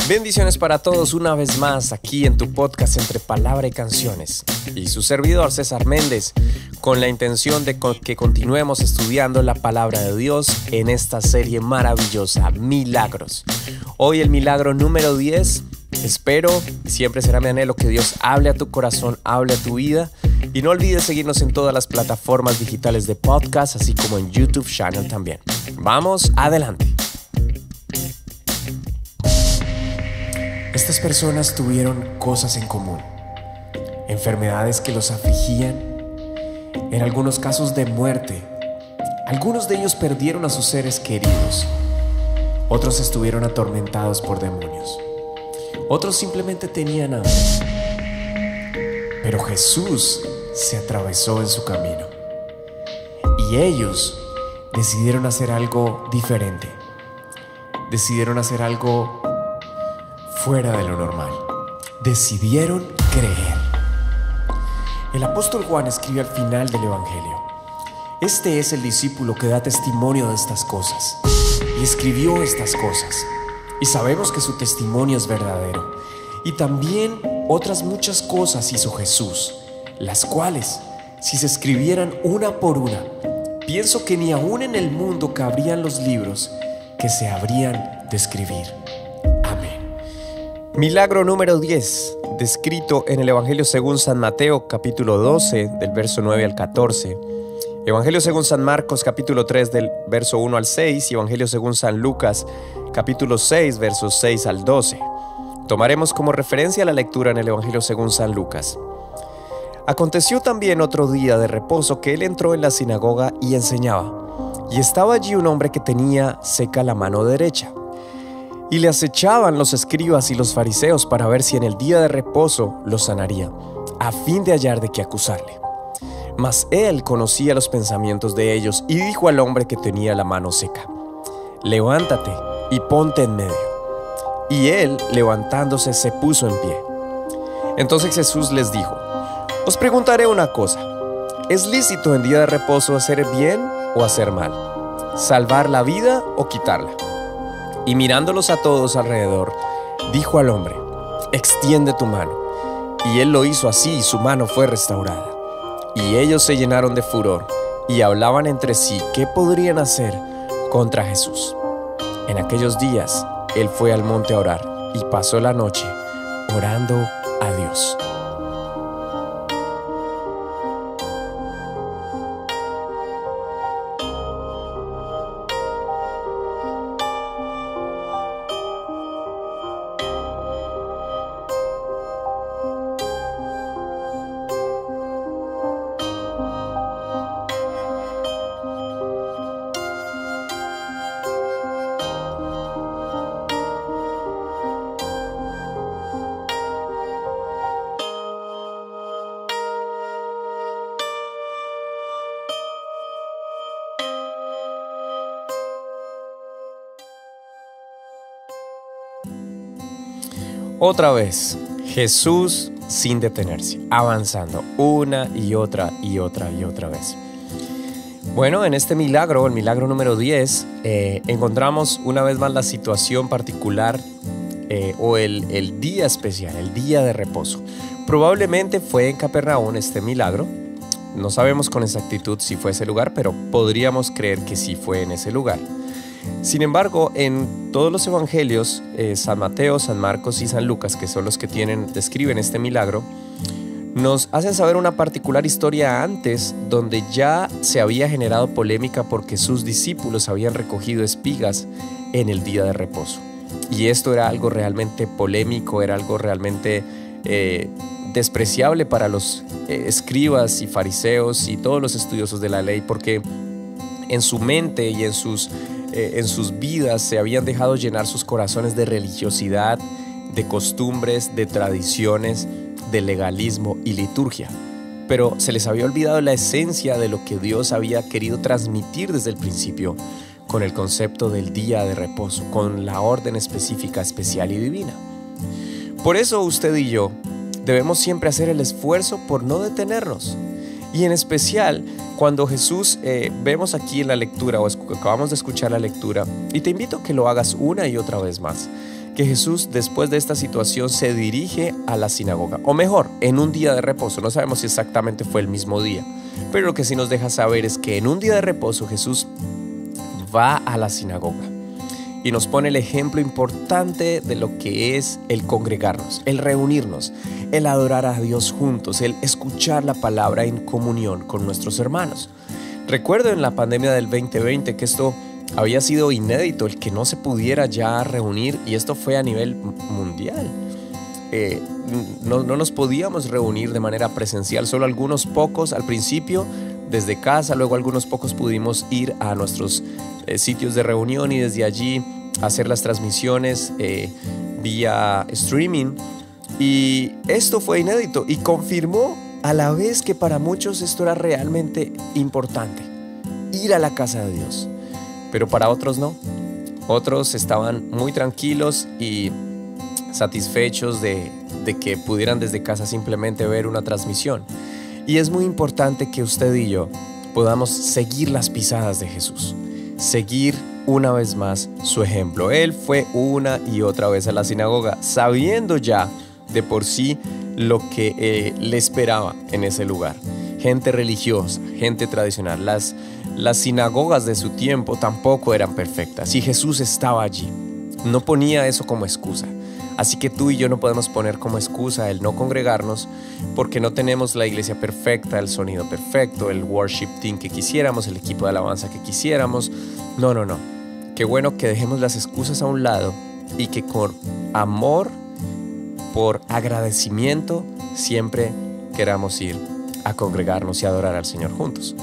Bendiciones para todos una vez más aquí en tu podcast Entre Palabra y Canciones. Y su servidor César Méndez, con la intención de que continuemos estudiando la palabra de Dios en esta serie maravillosa, Milagros. Hoy el milagro número 10. Espero, siempre será mi anhelo, que Dios hable a tu corazón, hable a tu vida. Y no olvides seguirnos en todas las plataformas digitales de podcast, así como en YouTube Channel también. Vamos adelante. Estas personas tuvieron cosas en común, enfermedades que los afligían, en algunos casos de muerte. Algunos de ellos perdieron a sus seres queridos, otros estuvieron atormentados por demonios, otros simplemente tenían hambre. Pero Jesús se atravesó en su camino y ellos decidieron hacer algo diferente, decidieron hacer algo fuera de lo normal. Decidieron creer. El apóstol Juan escribe al final del Evangelio: este es el discípulo que da testimonio de estas cosas y escribió estas cosas, y sabemos que su testimonio es verdadero. Y también otras muchas cosas hizo Jesús, las cuales, si se escribieran una por una, pienso que ni aún en el mundo cabrían los libros que se habrían de escribir. Milagro número 10, descrito en el Evangelio según San Mateo, capítulo 12, del verso 9 al 14. Evangelio según San Marcos, capítulo 3, del verso 1 al 6. Y Evangelio según San Lucas, capítulo 6, versos 6 al 12. Tomaremos como referencia la lectura en el Evangelio según San Lucas. Aconteció también otro día de reposo que él entró en la sinagoga y enseñaba. Y estaba allí un hombre que tenía seca la mano derecha. Y le acechaban los escribas y los fariseos para ver si en el día de reposo lo sanaría, a fin de hallar de qué acusarle. Mas él conocía los pensamientos de ellos y dijo al hombre que tenía la mano seca: levántate y ponte en medio. Y él, levantándose, se puso en pie. Entonces Jesús les dijo: os preguntaré una cosa. ¿Es lícito en día de reposo hacer bien o hacer mal? ¿Salvar la vida o quitarla? Y mirándolos a todos alrededor, dijo al hombre: extiende tu mano. Y él lo hizo así, y su mano fue restaurada. Y ellos se llenaron de furor, y hablaban entre sí qué podrían hacer contra Jesús. En aquellos días, él fue al monte a orar, y pasó la noche orando a Dios. Otra vez, Jesús sin detenerse, avanzando una y otra vez. Bueno, en este milagro, el milagro número 10, encontramos una vez más la situación particular o el día especial, el día de reposo. Probablemente fue en Capernaum este milagro. No sabemos con exactitud si fue ese lugar, pero podríamos creer que sí fue en ese lugar. Sin embargo, en todos los evangelios, San Mateo, San Marcos y San Lucas, que son los que describen este milagro, nos hacen saber una particular historia antes, donde ya se había generado polémica porque sus discípulos habían recogido espigas en el día de reposo. Y esto era algo realmente polémico, era algo realmente despreciable para los escribas y fariseos y todos los estudiosos de la ley, porque en su mente y en sus vidas se habían dejado llenar sus corazones de religiosidad, de costumbres, de tradiciones, de legalismo y liturgia. Pero se les había olvidado la esencia de lo que Dios había querido transmitir desde el principio con el concepto del día de reposo, con la orden específica, especial y divina. Por eso usted y yo debemos siempre hacer el esfuerzo por no detenernos. Y en especial cuando Jesús, vemos aquí en la lectura, o acabamos de escuchar la lectura, y te invito a que lo hagas una y otra vez más. que Jesús, después de esta situación, se dirige a la sinagoga, o mejor, en un día de reposo. No sabemos si exactamente fue el mismo día, pero lo que sí nos deja saber es que en un día de reposo Jesús va a la sinagoga y nos pone el ejemplo importante de lo que es el congregarnos, el reunirnos, el adorar a Dios juntos, el escuchar la palabra en comunión con nuestros hermanos. Recuerdo en la pandemia del 2020 que esto había sido inédito, el que no se pudiera ya reunir, y esto fue a nivel mundial. No nos podíamos reunir de manera presencial, solo algunos pocos al principio desde casa, luego algunos pocos pudimos ir a nuestros sitios de reunión y desde allí hacer las transmisiones vía streaming, y esto fue inédito y confirmó a la vez que para muchos esto era realmente importante, ir a la casa de Dios, pero para otros no. Otros estaban muy tranquilos y satisfechos de que pudieran desde casa simplemente ver una transmisión. Y es muy importante que usted y yo podamos seguir las pisadas de Jesús, seguir una vez más su ejemplo. Él fue una y otra vez a la sinagoga, sabiendo ya de por sí lo que le esperaba en ese lugar. Gente religiosa, gente tradicional. Las sinagogas de su tiempo tampoco eran perfectas y Jesús estaba allí. No ponía eso como excusa. Así que tú y yo no podemos poner como excusa el no congregarnos porque no tenemos la iglesia perfecta, el sonido perfecto, el worship team que quisiéramos, el equipo de alabanza que quisiéramos. No. Qué bueno que dejemos las excusas a un lado y que con amor, por agradecimiento, siempre queramos ir a congregarnos y adorar al Señor juntos.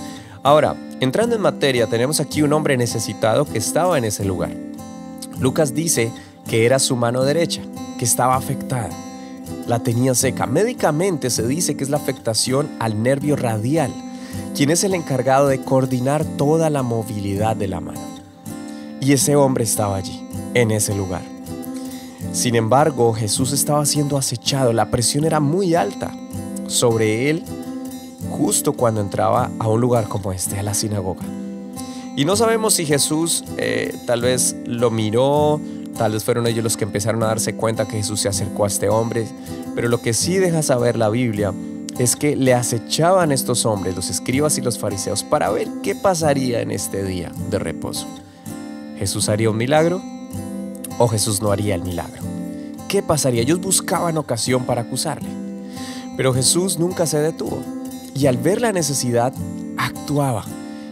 Ahora, entrando en materia, tenemos aquí un hombre necesitado que estaba en ese lugar. Lucas dice que era su mano derecha, que estaba afectada, la tenía seca. Médicamente se dice que es la afectación al nervio radial, quien es el encargado de coordinar toda la movilidad de la mano. Y ese hombre estaba allí, en ese lugar. Sin embargo, Jesús estaba siendo acechado, la presión era muy alta sobre él justo cuando entraba a un lugar como este, a la sinagoga. Y no sabemos si Jesús tal vez lo miró, tal vez fueron ellos los que empezaron a darse cuenta que Jesús se acercó a este hombre, pero lo que sí deja saber la Biblia es que le acechaban estos hombres, los escribas y los fariseos, para ver qué pasaría en este día de reposo. ¿Jesús haría un milagro o Jesús no haría el milagro? ¿Qué pasaría? Ellos buscaban ocasión para acusarle, pero Jesús nunca se detuvo y al ver la necesidad actuaba,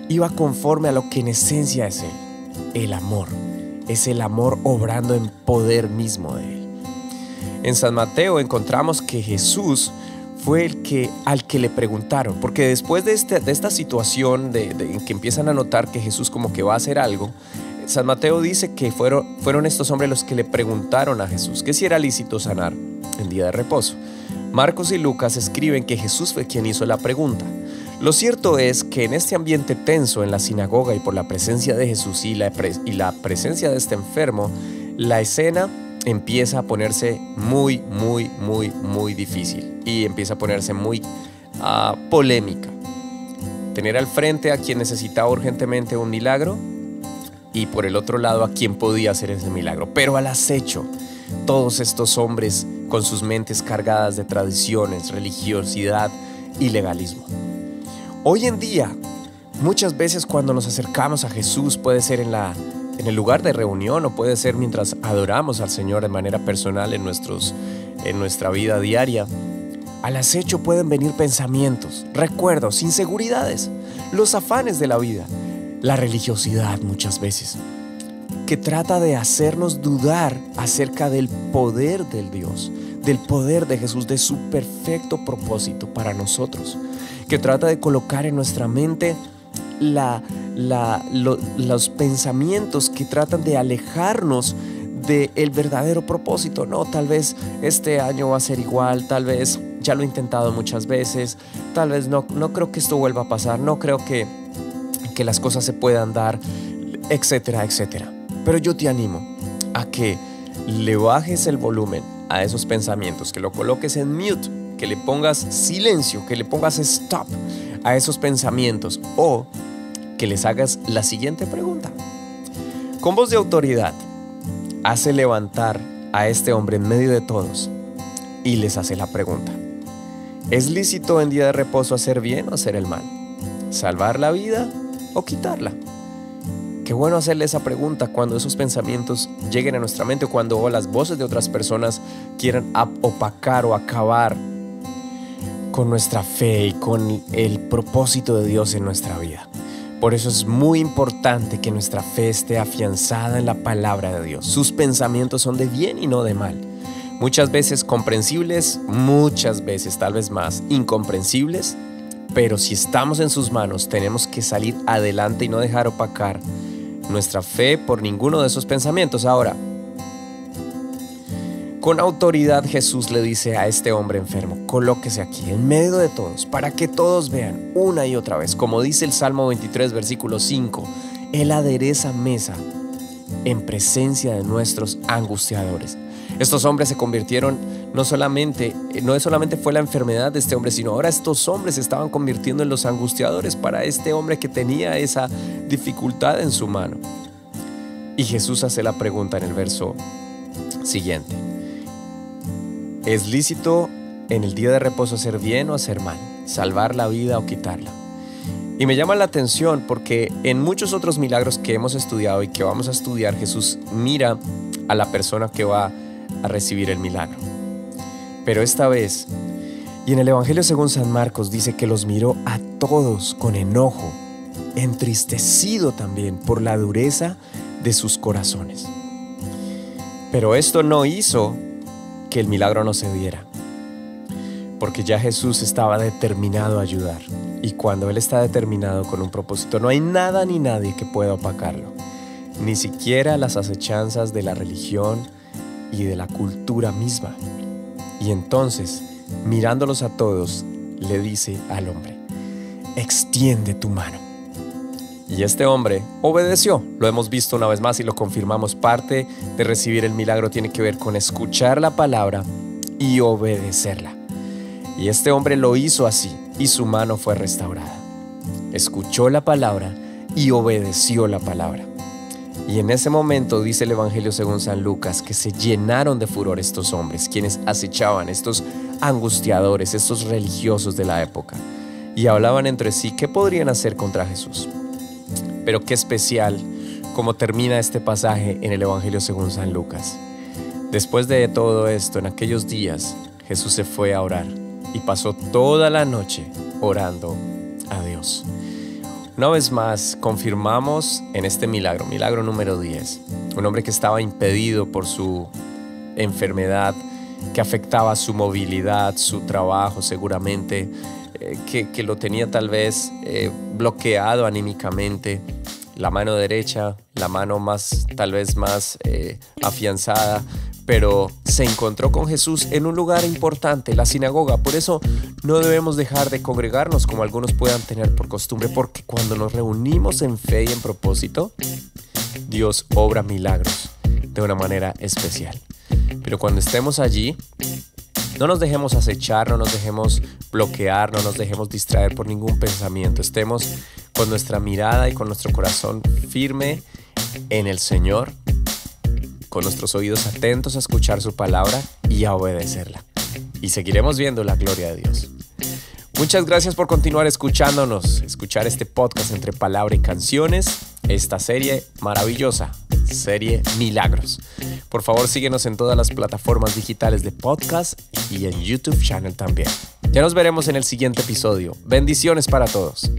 iba conforme a lo que en esencia es Él, el amor. Es el amor obrando en poder mismo de Él. En San Mateo encontramos que Jesús fue al que le preguntaron, porque después de esta situación en que empiezan a notar que Jesús como que va a hacer algo, San Mateo dice que fueron estos hombres los que le preguntaron a Jesús que si era lícito sanar en día de reposo. Marcos y Lucas escriben que Jesús fue quien hizo la pregunta. Lo cierto es que en este ambiente tenso en la sinagoga y por la presencia de Jesús y la presencia de este enfermo, la escena empieza a ponerse muy difícil y empieza a ponerse muy polémica. Tener al frente a quien necesitaba urgentemente un milagro y por el otro lado a quien podía hacer ese milagro, pero al acecho todos estos hombres con sus mentes cargadas de tradiciones, religiosidad y legalismo. Hoy en día, muchas veces cuando nos acercamos a Jesús, puede ser en el lugar de reunión o puede ser mientras adoramos al Señor de manera personal en nuestra vida diaria, al acecho pueden venir pensamientos, recuerdos, inseguridades, los afanes de la vida, la religiosidad muchas veces, que trata de hacernos dudar acerca del poder del Dios, del poder de Jesús, de su perfecto propósito para nosotros, que trata de colocar en nuestra mente los pensamientos que tratan de alejarnos del verdadero propósito. No, tal vez este año va a ser igual, tal vez ya lo he intentado muchas veces, tal vez no creo que esto vuelva a pasar, no creo que las cosas se puedan dar, etcétera, etcétera. Pero yo te animo a que le bajes el volumen a esos pensamientos, que lo coloques en mute, que le pongas silencio, que le pongas stop a esos pensamientos o que les hagas la siguiente pregunta. Con voz de autoridad, hace levantar a este hombre en medio de todos y les hace la pregunta: ¿es lícito en día de reposo hacer bien o hacer el mal? ¿Salvar la vida o quitarla? Qué bueno hacerle esa pregunta cuando esos pensamientos lleguen a nuestra mente o cuando las voces de otras personas quieran opacar o acabar con nuestra fe y con el propósito de Dios en nuestra vida. Por eso es muy importante que nuestra fe esté afianzada en la palabra de Dios. Sus pensamientos son de bien y no de mal. Muchas veces comprensibles, muchas veces tal vez más incomprensibles, pero si estamos en sus manos tenemos que salir adelante y no dejar opacar nuestra fe por ninguno de esos pensamientos. Ahora, con autoridad Jesús le dice a este hombre enfermo: colóquese aquí en medio de todos para que todos vean una y otra vez. Como dice el Salmo 23 versículo 5, Él adereza mesa en presencia de nuestros angustiadores. Estos hombres se convirtieron, no solamente fue la enfermedad de este hombre, sino ahora estos hombres se estaban convirtiendo en los angustiadores para este hombre que tenía esa dificultad en su mano. Y Jesús hace la pregunta en el verso siguiente: ¿es lícito en el día de reposo hacer bien o hacer mal? ¿Salvar la vida o quitarla? Y me llama la atención porque en muchos otros milagros que hemos estudiado y que vamos a estudiar, Jesús mira a la persona que va a recibir el milagro. Pero esta vez, y en el Evangelio según San Marcos, dice que los miró a todos con enojo, entristecido también por la dureza de sus corazones. Pero esto no hizo que el milagro no se diera, porque ya Jesús estaba determinado a ayudar. Y cuando Él está determinado con un propósito, no hay nada ni nadie que pueda opacarlo, ni siquiera las acechanzas de la religión y de la cultura misma. Y entonces, mirándolos a todos, le dice al hombre: extiende tu mano. Y este hombre obedeció. Lo hemos visto una vez más y lo confirmamos. Parte de recibir el milagro tiene que ver con escuchar la palabra y obedecerla. Y este hombre lo hizo así y su mano fue restaurada. Escuchó la palabra y obedeció la palabra. Y en ese momento, dice el Evangelio según San Lucas, que se llenaron de furor estos hombres, quienes acechaban, estos angustiadores, estos religiosos de la época, y hablaban entre sí qué podrían hacer contra Jesús. Pero qué especial cómo termina este pasaje en el Evangelio según San Lucas. Después de todo esto, en aquellos días, Jesús se fue a orar y pasó toda la noche orando a Dios. Una vez más, confirmamos en este milagro número 10, un hombre que estaba impedido por su enfermedad, que afectaba su movilidad, su trabajo seguramente, que lo tenía tal vez bloqueado anímicamente, la mano derecha, la mano tal vez más afianzada, pero se encontró con Jesús en un lugar importante, la sinagoga. Por eso no debemos dejar de congregarnos como algunos puedan tener por costumbre, porque cuando nos reunimos en fe y en propósito, Dios obra milagros de una manera especial. Pero cuando estemos allí, no nos dejemos acechar, no nos dejemos bloquear, no nos dejemos distraer por ningún pensamiento. Estemos con nuestra mirada y con nuestro corazón firme en el Señor, con nuestros oídos atentos a escuchar su palabra y a obedecerla. Y seguiremos viendo la gloria de Dios. Muchas gracias por continuar escuchándonos, escuchar este podcast entre palabra y canciones, esta serie maravillosa, serie Milagros. Por favor, síguenos en todas las plataformas digitales de podcast y en YouTube channel también. Ya nos veremos en el siguiente episodio. Bendiciones para todos.